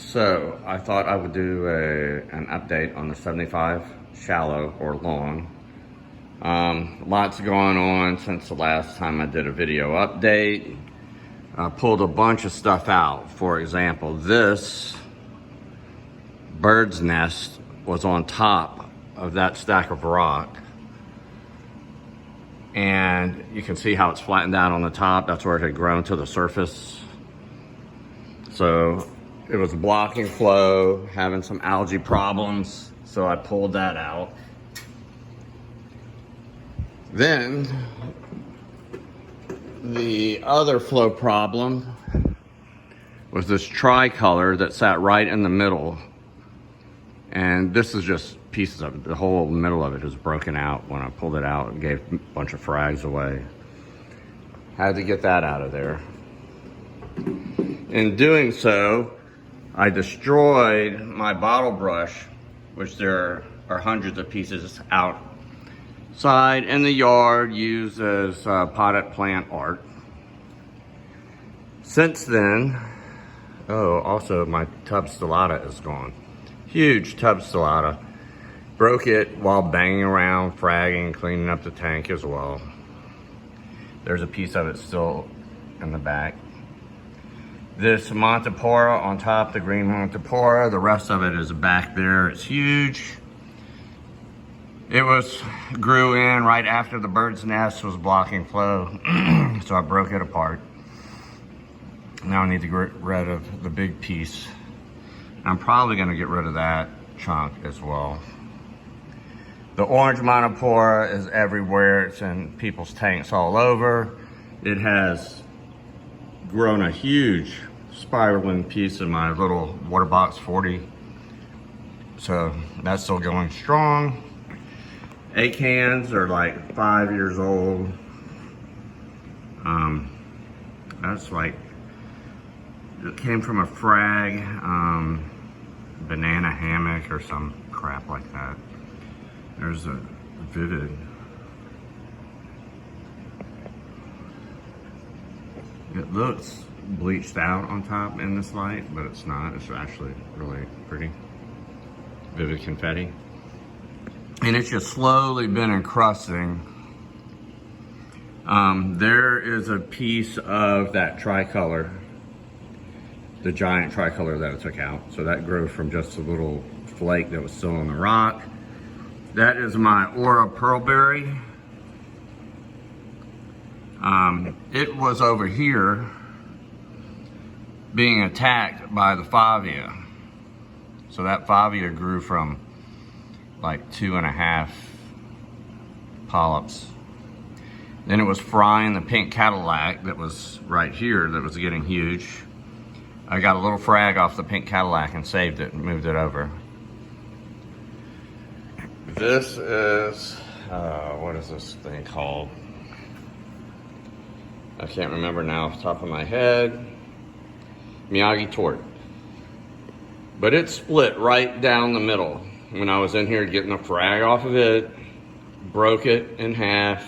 So I thought I would do an update on the 75 shallow or long. Lots going on since the last time I did a video update. I pulled a bunch of stuff out. For example, this bird's nest was on top of that stack of rock. And you can see how it's flattened out on the top. That's where it had grown to the surface. So it was blocking flow, having some algae problems. So I pulled that out. Then the other flow problem was this tricolor that sat right in the middle. And this is just pieces of it. The whole middle of it is broken out when I pulled it out and gave a bunch of frags away. Had to get that out of there. In doing so, I destroyed my bottle brush, which there are hundreds of pieces outside in the yard used as potted plant art. Since then, also my tub stellata is gone. Huge tub stellata. Broke it while banging around, fragging, cleaning up the tank as well. There's a piece of it still in the back. This Montipora on top, the green Montipora, the rest of it is back there. It's huge. It grew in right after the bird's nest was blocking flow, so I broke it apart. Now I need to get rid of the big piece. I'm probably gonna get rid of that chunk as well. The orange Montipora is everywhere. It's in people's tanks all over. It has grown a huge spiraling piece in my little water box 40. So that's still going strong. Acans are like 5 years old. That's like, it came from a frag, banana hammock or some crap like that. There's a vivid. It looks bleached out on top in this light, but it's not. It's actually really pretty. Vivid confetti. And it's just slowly been encrusting. There is a piece of that tricolor, the giant tricolor that I took out. So that grew from just a little flake that was still on the rock. That is my Aura Pearlberry. It was over here being attacked by the Favia. So that Favia grew from like 2.5 polyps. Then it was frying the pink Cadillac that was right here that was getting huge. I got a little frag off the pink Cadillac and saved it and moved it over. This is, what is this thing called? I can't remember now off the top of my head. Miyagi Tort. But it split right down the middle. When I was in here getting a frag off of it, broke it in half.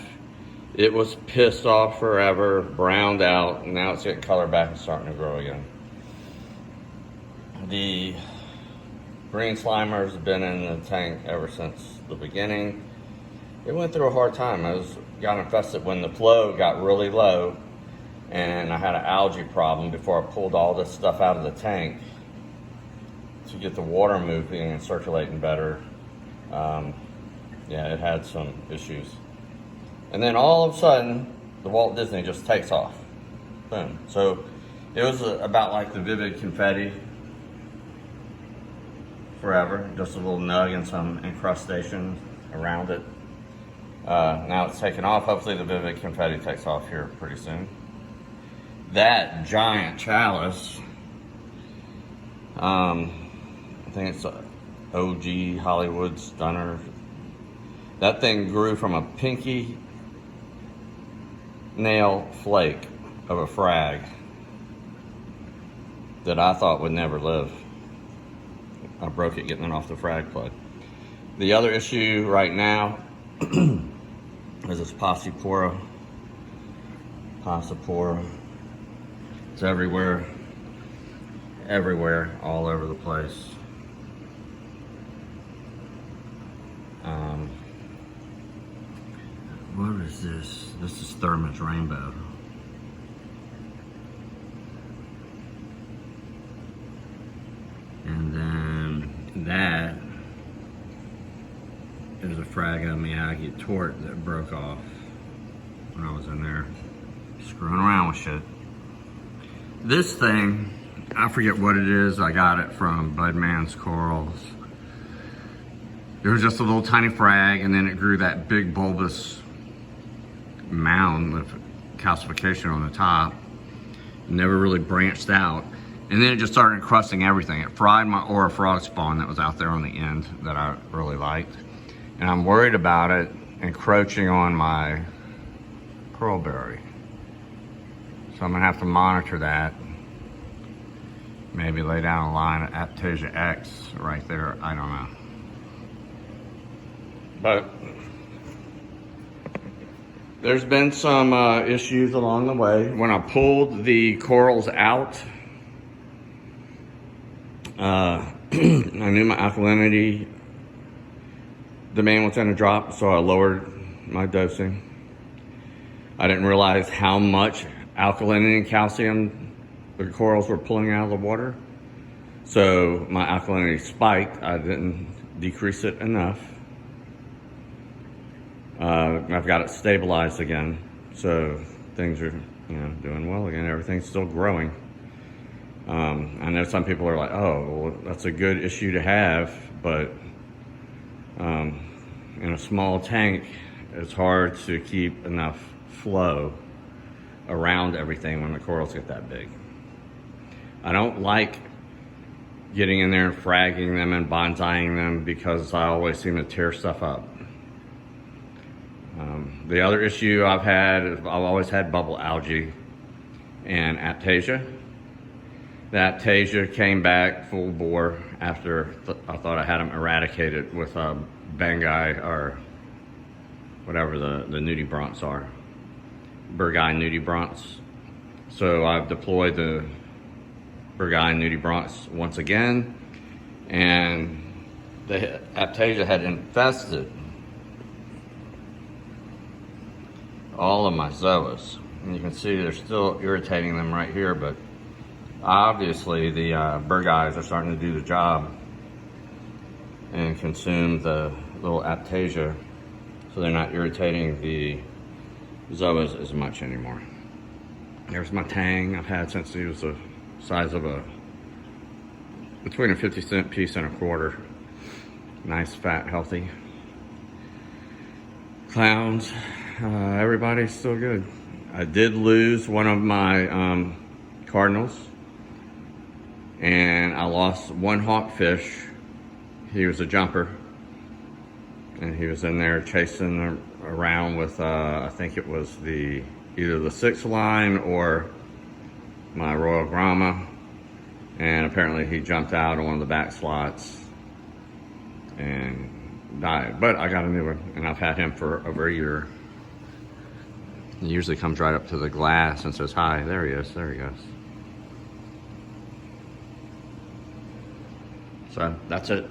It was pissed off forever, browned out, and now it's getting color back and starting to grow again. The green Slimer's been in the tank ever since the beginning. It went through a hard time. Got infested when the flow got really low, and I had an algae problem before I pulled all this stuff out of the tank to get the water moving and circulating better. Yeah, it had some issues. And then all of a sudden, the Walt Disney just takes off. Boom. So it was about like the Vivid Confetti forever, just a little nug and some incrustation around it. Now it's taken off. Hopefully the Vivid Confetti takes off here pretty soon. That giant chalice, I think it's a OG Hollywood Stunner. That thing grew from a pinky nail flake of a frag that I thought would never live. I broke it getting it off the frag plug. The other issue right now is this Passipora. It's everywhere. everywhere, all over the place. What is this? This is Thermos Rainbow. And then that is a Fragga Miyagi Tort that broke off when I was in there screwing around with shit. This thing, I forget what it is. I got it from Budman's Corals. It was just a little tiny frag, and then it grew that big bulbous mound of calcification on the top. Never really branched out. And then it just started encrusting everything. It fried my Aura frog spawn that was out there on the end that I really liked. And I'm worried about it encroaching on my pearlberry. So I'm gonna have to monitor that. Maybe lay down a line of Aiptasia X right there, I don't know. But there's been some issues along the way. When I pulled the corals out, I knew my alkalinity demand was gonna drop, so I lowered my dosing. I didn't realize how much alkalinity and calcium the corals were pulling out of the water. So my alkalinity spiked. I didn't decrease it enough. I've got it stabilized again. So things are, doing well again. Everything's still growing. I know some people are like, oh, well, that's a good issue to have, but in a small tank, it's hard to keep enough flow around everything when the corals get that big. I don't like getting in there and fragging them and bonsaiing them because I always seem to tear stuff up. The other issue I've had is I've always had bubble algae and Aiptasia. The Aiptasia came back full bore after I thought I had them eradicated with Bangai or whatever the nudibranchs are. Burgai nudibranchs. So I've deployed the Burgai nudibranchs once again, and the Aiptasia had infested all of my zoas. And you can see they're still irritating them right here, but obviously the Burgais are starting to do the job and consume the little Aiptasia, so they're not irritating the zoas as much anymore. There's my tang I've had since he was the size of between a 50-cent piece and a quarter. Nice, fat, healthy. Clowns, everybody's still good. I did lose one of my cardinals, and I lost one hawkfish. He was a jumper, and he was in there chasing around with I think it was either the 6th line or my Royal Grama, and apparently he jumped out on one of the back slots and died. But I got a new one, and I've had him for over a year. He usually comes right up to the glass and says hi. There he is. There he goes. So that's it.